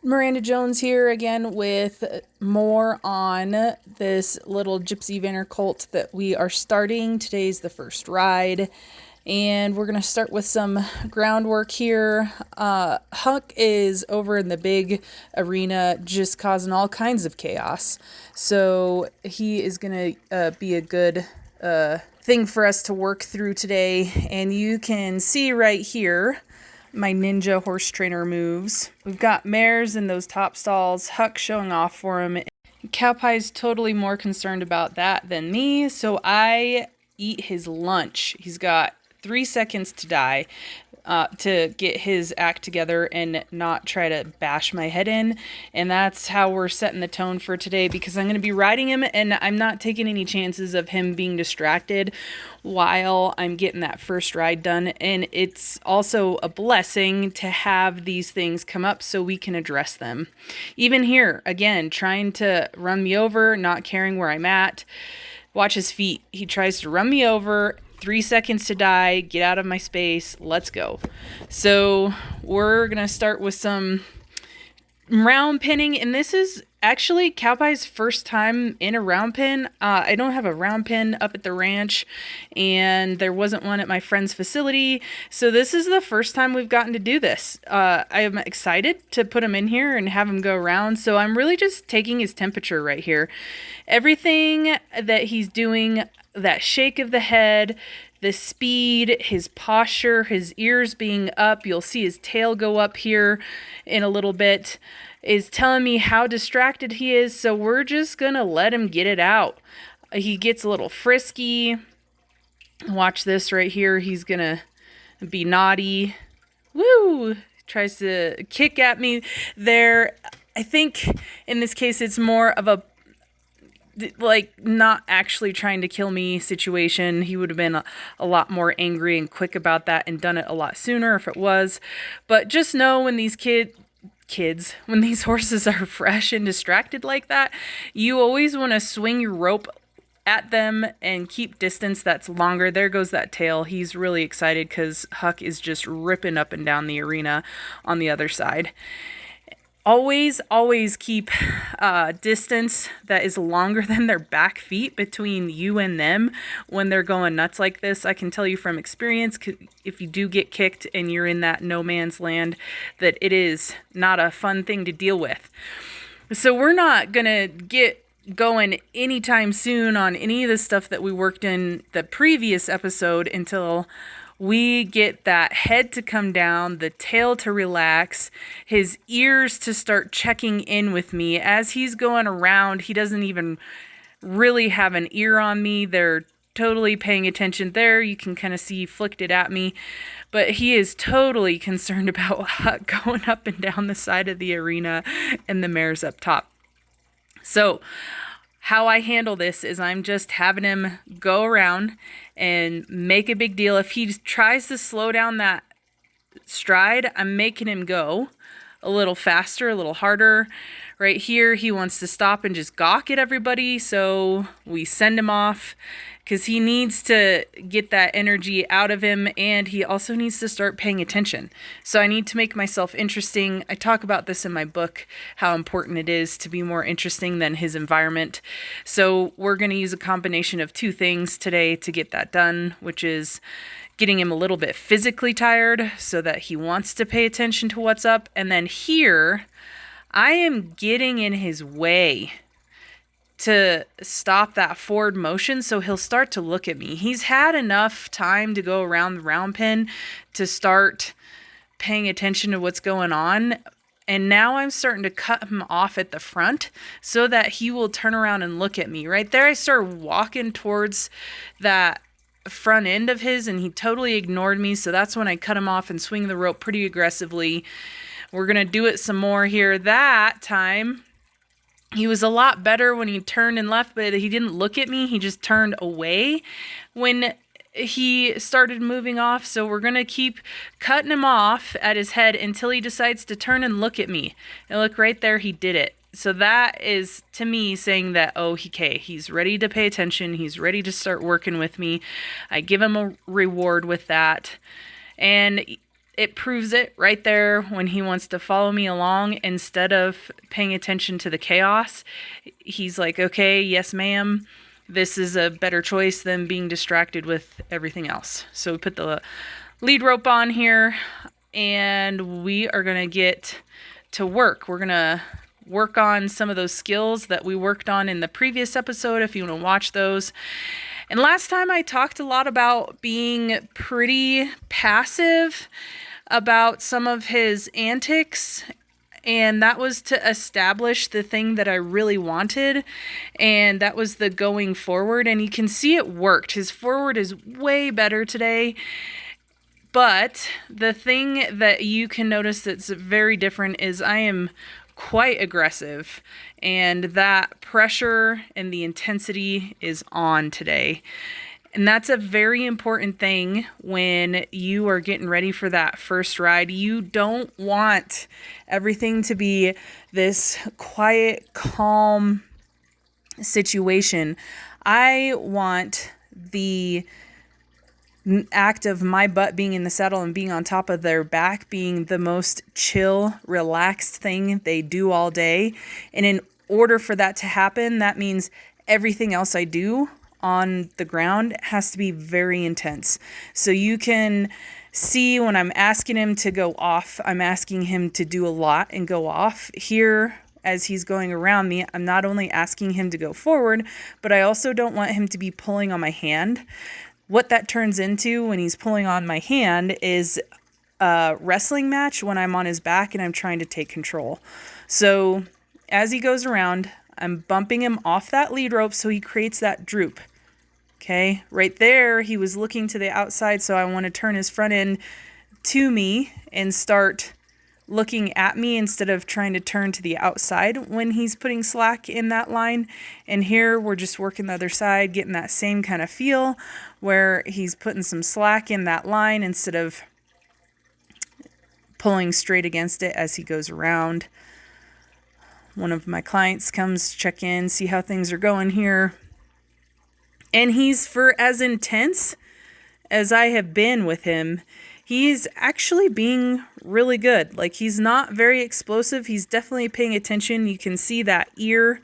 Miranda Jones here again with more on this little Gypsy Vanner colt that we are starting. Today's the first ride, and we're going to start with some groundwork here. Huck is over in the big arena just causing all kinds of chaos, so he is going to be a good thing for us to work through today. And you can see right here my ninja horse trainer moves. We've got mares in those top stalls, Huck showing off for him. CowPie's totally more concerned about that than me, so I eat his lunch. He's got 3 seconds to die to get his act together and not try to bash my head in. And that's how we're setting the tone for today, because I'm going to be riding him and I'm not taking any chances of him being distracted while I'm getting that first ride done. And it's also a blessing to have these things come up so we can address them. Even here, again, trying to run me over, not caring where I'm at. Watch his feet. He tries to run me over. 3 seconds to die, get out of my space, let's go. So we're gonna start with some round pinning, and this is actually CowPie's first time in a round pin. I don't have a round pin up at the ranch, and there wasn't one at my friend's facility, so this is the first time we've gotten to do this. I am excited to put him in here and have him go around, so I'm really just taking his temperature right here. Everything that he's doing, that shake of the head, the speed, his posture, his ears being up, you'll see his tail go up here in a little bit, is telling me how distracted he is, so we're just gonna let him get it out. He gets a little frisky. Watch this right here. He's gonna be naughty. Woo! Tries to kick at me there. I think in this case it's more of a not actually trying to kill me situation. He would have been a lot more angry and quick about that and done it a lot sooner if it was. But just know when these when these horses are fresh and distracted like that, you always want to swing your rope at them and keep distance that's longer. There goes that tail. He's really excited because Huck is just ripping up and down the arena on the other side. Always keep distance that is longer than their back feet between you and them when they're going nuts like this. I can tell you from experience, if you do get kicked and you're in that no man's land, that it is not a fun thing to deal with. So we're not going to get going anytime soon on any of the stuff that we worked in the previous episode until we get that head to come down, the tail to relax, his ears to start checking in with me. As he's going around, he doesn't even really have an ear on me. They're totally paying attention there. You can kind of see he flicked it at me. But he is totally concerned about Huck going up and down the side of the arena and the mares up top. So how I handle this is I'm just having him go around and make a big deal. If he tries to slow down that stride, I'm making him go a little faster, a little harder. Right here, he wants to stop and just gawk at everybody, so we send him off because he needs to get that energy out of him, and he also needs to start paying attention. So I need to make myself interesting. I talk about this in my book, how important it is to be more interesting than his environment. So we're going to use a combination of two things today to get that done, which is getting him a little bit physically tired so that he wants to pay attention to what's up. And then here, I am getting in his way to stop that forward motion, so he'll start to look at me. He's had enough time to go around the round pen to start paying attention to what's going on. And now I'm starting to cut him off at the front so that he will turn around and look at me. Right there, I start walking towards that front end of his, and he totally ignored me. So that's when I cut him off and swing the rope pretty aggressively. We're going to do it some more here. That time, he was a lot better when he turned and left, but he didn't look at me. He just turned away when he started moving off. So we're going to keep cutting him off at his head until he decides to turn and look at me. And look right there, he did it. So that is, to me, saying that, he's ready to pay attention. He's ready to start working with me. I give him a reward with that. And it proves it right there when he wants to follow me along. Instead of paying attention to the chaos, he's like, okay, yes, ma'am. This is a better choice than being distracted with everything else. So we put the lead rope on here, and we are going to get to work. We're going to work on some of those skills that we worked on in the previous episode, if you want to watch those. And last time I talked a lot about being pretty passive about some of his antics, and that was to establish the thing that I really wanted, and that was the going forward. And you can see it worked. His forward is way better today. But the thing that you can notice that's very different is I am quite aggressive, and that pressure and the intensity is on today. And that's a very important thing when you are getting ready for that first ride. You don't want everything to be this quiet, calm situation. I want the act of my butt being in the saddle and being on top of their back being the most chill, relaxed thing they do all day. And in order for that to happen, that means everything else I do on the ground has to be very intense. So you can see when I'm asking him to go off, I'm asking him to do a lot and go off. Here, as he's going around me, I'm not only asking him to go forward, but I also don't want him to be pulling on my hand. What that turns into when he's pulling on my hand is a wrestling match when I'm on his back and I'm trying to take control. So as he goes around, I'm bumping him off that lead rope so he creates that droop. Okay, right there, he was looking to the outside, so I want to turn his front end to me and start looking at me instead of trying to turn to the outside when he's putting slack in that line. And here we're just working the other side, getting that same kind of feel where he's putting some slack in that line instead of pulling straight against it as he goes around. One of my clients comes check in, see how things are going here. And he's, for as intense as I have been with him, he's actually being really good. Like, he's not very explosive. He's definitely paying attention. You can see that ear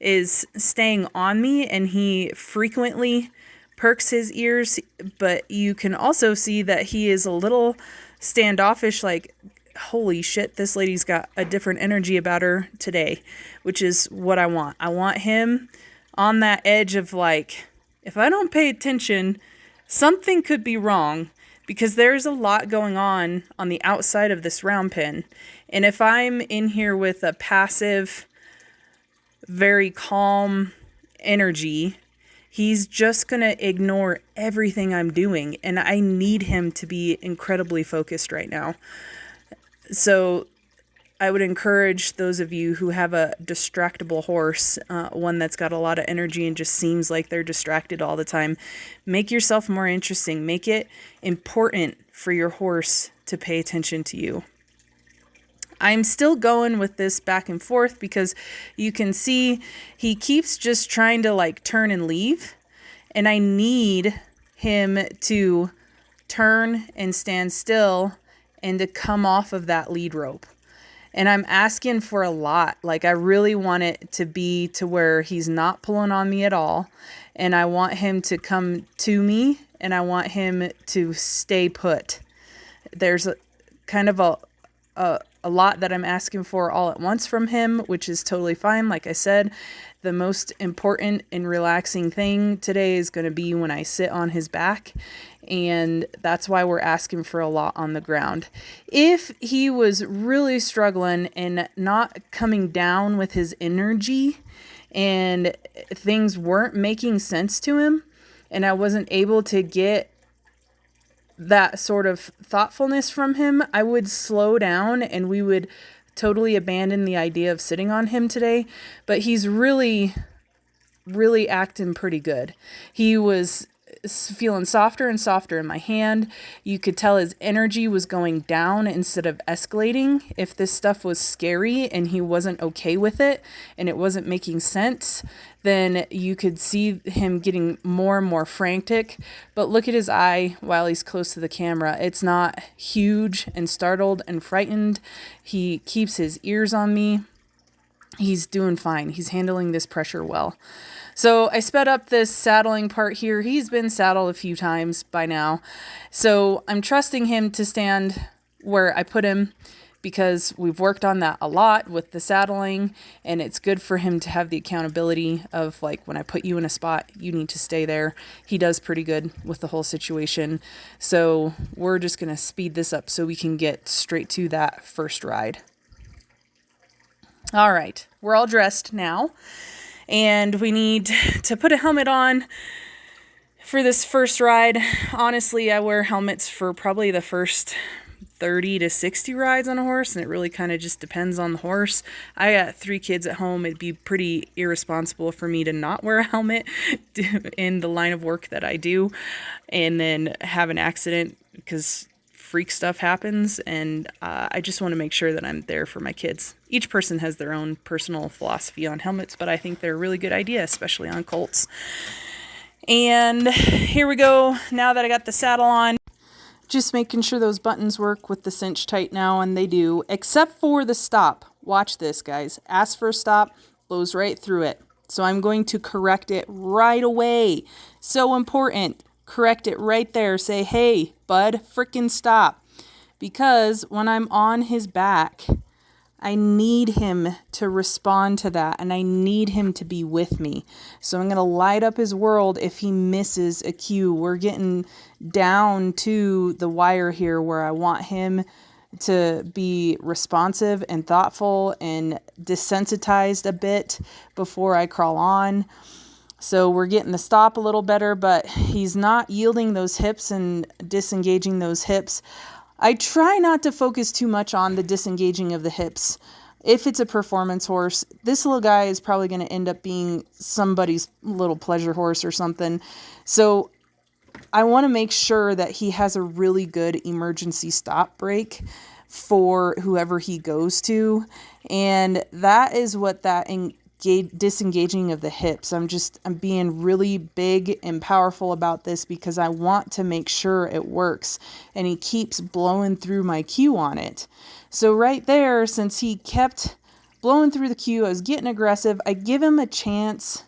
is staying on me, and he frequently perks his ears. But you can also see that he is a little standoffish, like, holy shit, this lady's got a different energy about her today, which is what I want. I want him on that edge of, like, if I don't pay attention, something could be wrong, because there's a lot going on the outside of this round pen. And if I'm in here with a passive, very calm energy, he's just going to ignore everything I'm doing. And I need him to be incredibly focused right now. So I would encourage those of you who have a distractible horse, one that's got a lot of energy and just seems like they're distracted all the time, make yourself more interesting. Make it important for your horse to pay attention to you. I'm still going with this back and forth because you can see he keeps just trying to, like, turn and leave. And I need him to turn and stand still and to come off of that lead rope. And I'm asking for a lot. Like, I really want it to be to where he's not pulling on me at all. And I want him to come to me, and I want him to stay put. There's kind of a lot that I'm asking for all at once from him, which is totally fine. Like I said, the most important and relaxing thing today is going to be when I sit on his back. And that's why we're asking for a lot on the ground. If he was really struggling and not coming down with his energy and things weren't making sense to him, and I wasn't able to get that sort of thoughtfulness from him, I would slow down and we would totally abandon the idea of sitting on him today. But he's really acting pretty good. He was feeling softer and softer in my hand. You could tell his energy was going down instead of escalating. If this stuff was scary and he wasn't okay with it and it wasn't making sense, then you could see him getting more and more frantic. But look at his eye while he's close to the camera. It's not huge and startled and frightened. He keeps his ears on me. He's doing fine. He's handling this pressure well. So I sped up this saddling part here. He's been saddled a few times by now. So I'm trusting him to stand where I put him because we've worked on that a lot with the saddling, and it's good for him to have the accountability of, like, when I put you in a spot, you need to stay there. He does pretty good with the whole situation. So we're just going to speed this up so we can get straight to that first ride. All right, we're all dressed now. And we need to put a helmet on for this first ride. Honestly, I wear helmets for probably the first 30 to 60 rides on a horse, and it really kind of just depends on the horse. I got 3 kids at home. It'd be pretty irresponsible for me to not wear a helmet in the line of work that I do and then have an accident because freak stuff happens, and I just want to make sure that I'm there for my kids. Each person has their own personal philosophy on helmets, but I think they're a really good idea, especially on colts. And here we go. Now that I got the saddle on, just making sure those buttons work with the cinch tight now, and they do, except for the stop. Watch this, guys. Ask for a stop, blows right through it. So I'm going to correct it right away. So important. Correct it right there. Say, hey, bud, frickin' stop. Because when I'm on his back, I need him to respond to that, and I need him to be with me. So I'm going to light up his world if he misses a cue. We're getting down to the wire here where I want him to be responsive and thoughtful and desensitized a bit before I crawl on. So we're getting the stop a little better, but he's not yielding those hips and disengaging those hips. I try not to focus too much on the disengaging of the hips. If it's a performance horse, this little guy is probably going to end up being somebody's little pleasure horse or something. So I want to make sure that he has a really good emergency stop break for whoever he goes to. And that is what that disengaging of the hips. I'm being really big and powerful about this because I want to make sure it works, and he keeps blowing through my cue on it. So right there, since he kept blowing through the cue, I was getting aggressive. I give him a chance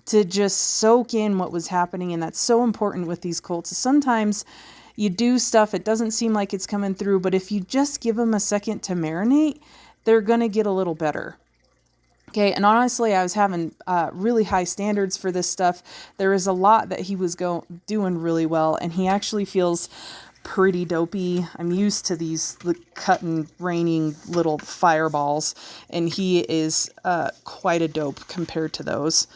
to just soak in what was happening, and that's so important with these colts. Sometimes you do stuff, it doesn't seem like it's coming through, but if you just give them a second to marinate, they're going to get a little better. Okay, and honestly, I was having really high standards for this stuff. There is a lot that he was doing really well, and he actually feels pretty dopey. I'm used to these cutting, raining little fireballs, and he is quite a dope compared to those.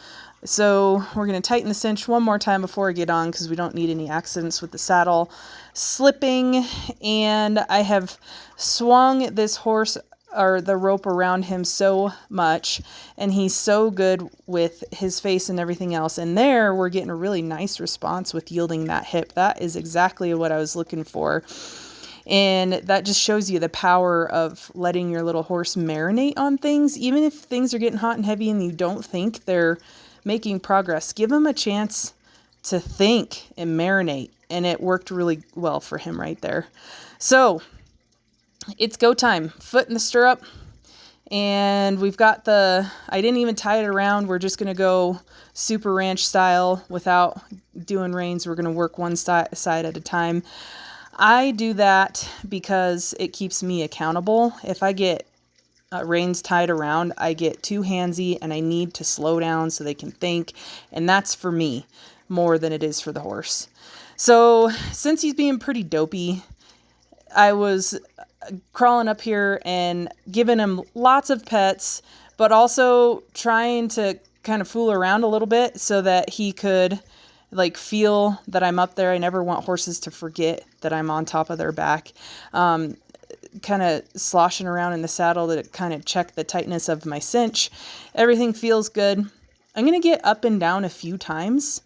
So we're going to tighten the cinch one more time before I get on because we don't need any accidents with the saddle slipping. And I have swung this horse or the rope around him so much, and he's so good with his face and everything else. And there we're getting a really nice response with yielding that hip. That is exactly what I was looking for. And that just shows you the power of letting your little horse marinate on things. Even if things are getting hot and heavy and you don't think they're making progress, give them a chance to think and marinate. And it worked really well for him right there. So it's go time. Foot in the stirrup. And we've got I didn't even tie it around. We're just going to go super ranch style without doing reins. We're going to work one side at a time. I do that because it keeps me accountable. If I get reins tied around, I get too handsy and I need to slow down so they can think. And that's for me more than it is for the horse. So since he's being pretty dopey, I was crawling up here and giving him lots of pets, but also trying to kind of fool around a little bit so that he could feel that I'm up there. I never want horses to forget that I'm on top of their back. Kind of sloshing around in the saddle to kind of check the tightness of my cinch. Everything feels good. I'm going to get up and down a few times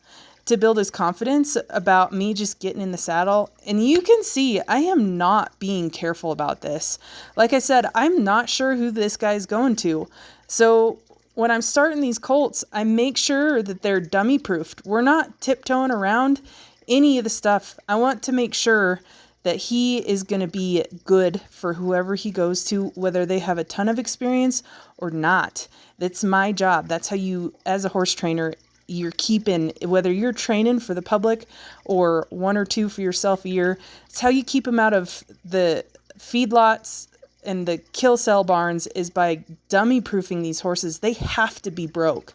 to build his confidence about me just getting in the saddle. And you can see I am not being careful about this. Like I said, I'm not sure who this guy's going to. So when I'm starting these colts, I make sure that they're dummy proofed. We're not tiptoeing around any of the stuff. I want to make sure that he is going to be good for whoever he goes to, whether they have a ton of experience or not. That's my job. That's how you, as a horse trainer, you're keeping, whether you're training for the public or one or two for yourself a year, it's how you keep them out of the feedlots and the kill cell barns, is by dummy proofing these horses. They have to be broke.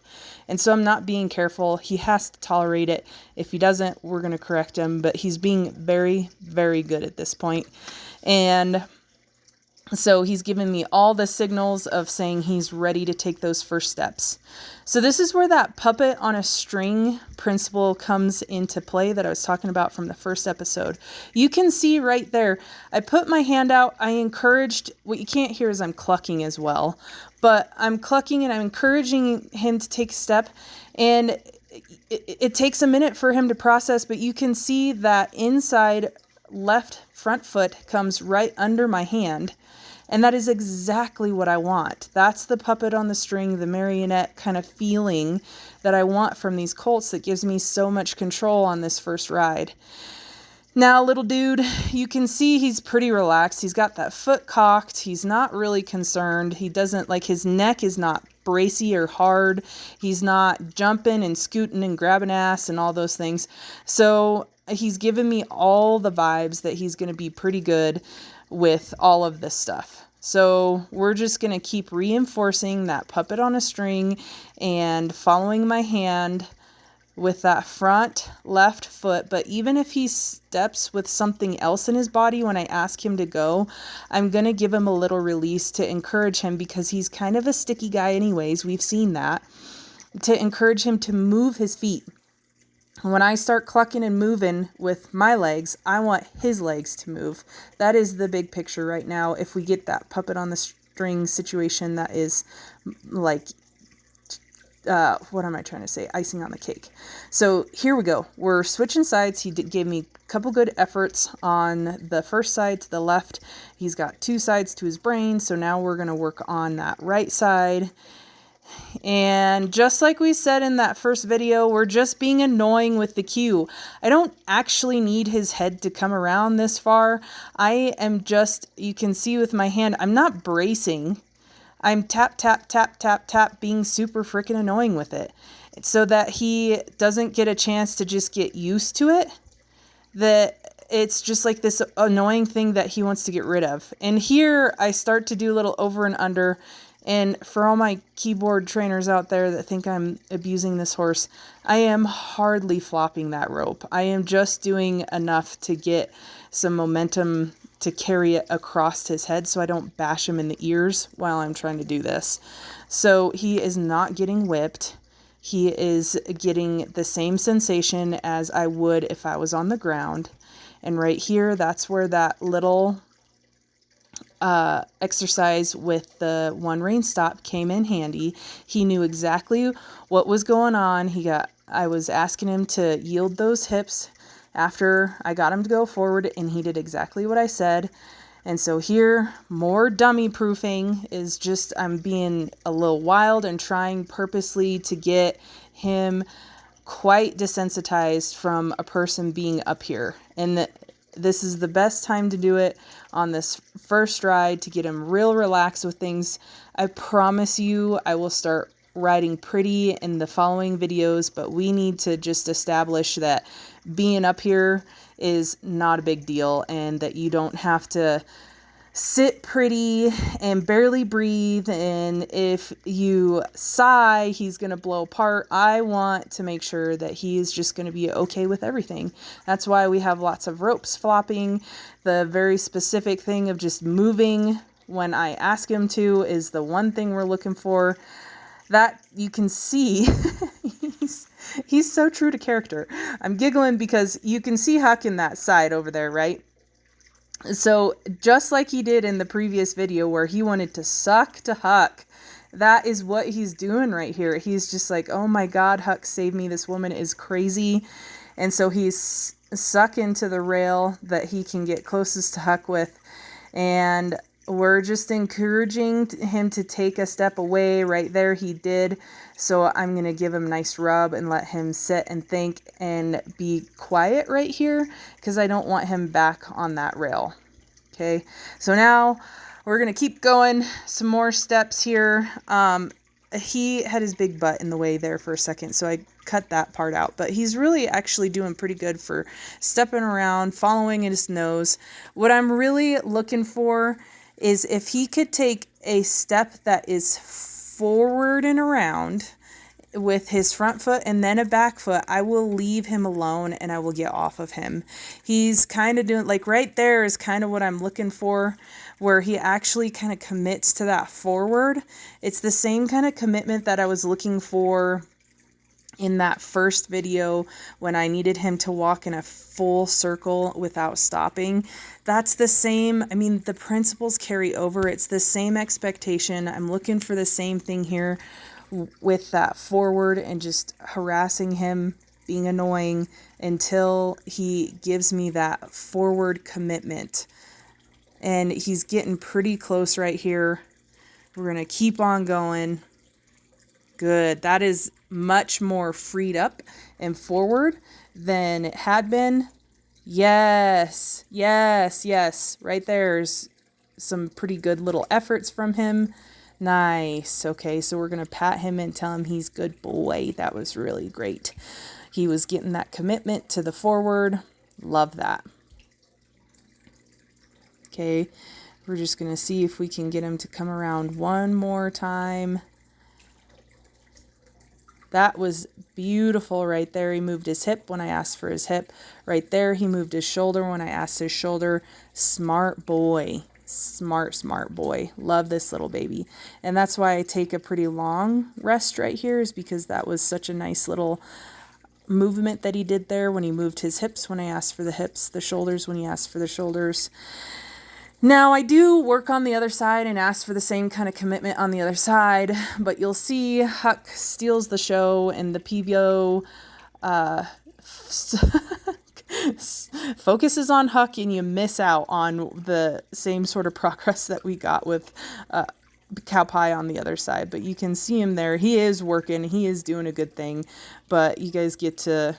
And so I'm not being careful. He has to tolerate it. If he doesn't, we're going to correct him, but he's being very, very good at this point. And so he's given me all the signals of saying he's ready to take those first steps. So this is where that puppet on a string principle comes into play that I was talking about from the first episode. You can see right there, I put my hand out. I encouraged, what you can't hear is I'm clucking as well, but I'm clucking and I'm encouraging him to take a step. And it takes a minute for him to process, but you can see that inside left front foot comes right under my hand. And that is exactly what I want. That's the puppet on the string, the marionette kind of feeling that I want from these colts that gives me so much control on this first ride. Now, little dude, you can see he's pretty relaxed. He's got that foot cocked. He's not really concerned. He doesn't, like, his neck is not bracy or hard. He's not jumping and scooting and grabbing ass and all those things. So he's given me all the vibes that he's going to be pretty good with all of this stuff. So we're just going to keep reinforcing that puppet on a string and following my hand with that front left foot. But even if he steps with something else in his body when I ask him to go, I'm going to give him a little release to encourage him, because he's kind of a sticky guy anyways. We've seen that. To encourage him to move his feet. When I start clucking and moving with my legs, I want his legs to move. That is the big picture right now. If we get that puppet on the string situation, that is like, what am I trying to say? Icing on the cake. So here we go. We're switching sides. He gave me a couple good efforts on the first side to the left. He's got two sides to his brain. So now we're going to work on that right side. And just like we said in that first video, we're just being annoying with the cue. I don't actually need his head to come around this far. I am just, you can see with my hand, I'm not bracing. I'm tap, tap, tap, tap, tap, being super freaking annoying with it, so that he doesn't get a chance to just get used to it. That it's just like this annoying thing that he wants to get rid of. And here I start to do a little over and under. And for all my keyboard trainers out there that think I'm abusing this horse, I am hardly flopping that rope. I am just doing enough to get some momentum to carry it across his head so I don't bash him in the ears while I'm trying to do this. So he is not getting whipped. He is getting the same sensation as I would if I was on the ground. And right here, that's where that little exercise with the one rein stop came in handy. He knew exactly what was going on. I was asking him to yield those hips after I got him to go forward, and he did exactly what I said. And so here, more dummy proofing is just, I'm being a little wild and trying purposely to get him quite desensitized from a person being up here. And this is the best time to do it on this first ride, to get him real relaxed with things. I promise you I will start riding pretty in the following videos, but we need to just establish that being up here is not a big deal, and that you don't have to sit pretty and barely breathe, and if you sigh, he's going to blow apart. I want to make sure that he's just going to be okay with everything. That's why we have lots of ropes flopping. The very specific thing of just moving when I ask him to is the one thing we're looking for. That you can see, he's so true to character. I'm giggling because you can see Huck in that side over there, right? So just like he did in the previous video where he wanted to suck to Huck, that is what he's doing right here. He's just like, oh my God, Huck, save me. This woman is crazy. And so he's sucking to the rail that he can get closest to Huck with. And we're just encouraging him to take a step away. Right there he did. So I'm going to give him a nice rub and let him sit and think and be quiet right here, because I don't want him back on that rail. Okay, so now we're going to keep going. Some more steps here. He had his big butt in the way there for a second, so I cut that part out. But he's really actually doing pretty good for stepping around, following his nose. What I'm really looking for is if he could take a step that is forward and around with his front foot and then a back foot, I will leave him alone and I will get off of him. He's kind of doing, like right there is kind of what I'm looking for, where he actually kind of commits to that forward. It's the same kind of commitment that I was looking for in that first video when I needed him to walk in a full circle without stopping. That's the same. I mean, the principles carry over. It's the same expectation. I'm looking for the same thing here with that forward and just harassing him, being annoying until he gives me that forward commitment. And he's getting pretty close right here. We're going to keep on going. Good. That is much more freed up and forward than it had been. Yes, yes, yes. Right there's some pretty good little efforts from him. Nice. Okay, so we're going to pat him and tell him he's good boy. That was really great. He was getting that commitment to the forward. Love that. Okay, we're just going to see if we can get him to come around one more time. That was beautiful right there. He moved his hip when I asked for his hip. Right there, he moved his shoulder when I asked his shoulder. Smart boy. Smart, smart boy. Love this little baby. And that's why I take a pretty long rest right here, is because that was such a nice little movement that he did there when he moved his hips when I asked for the hips, the shoulders when he asked for the shoulders. Now, I do work on the other side and ask for the same kind of commitment on the other side, but you'll see Huck steals the show and the PBO focuses on Huck, and you miss out on the same sort of progress that we got with CowPie on the other side. But you can see him there. He is working. He is doing a good thing, but you guys get to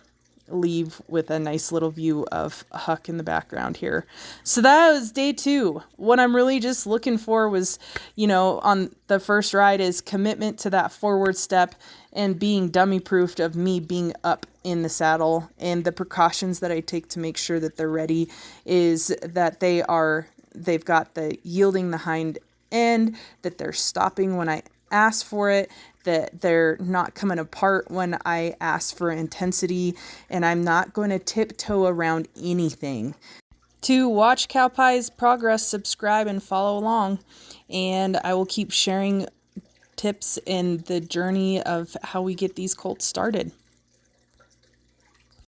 leave with a nice little view of Huck in the background here. So that was day 2. What I'm really just looking for was, you know, on the first ride is commitment to that forward step and being dummy proofed of me being up in the saddle. And the precautions that I take to make sure that they're ready is that they've got the yielding the hind end, that they're stopping when I ask for it, that they're not coming apart when I ask for intensity, and I'm not going to tiptoe around anything. To watch CowPie's progress, subscribe and follow along, and I will keep sharing tips in the journey of how we get these colts started.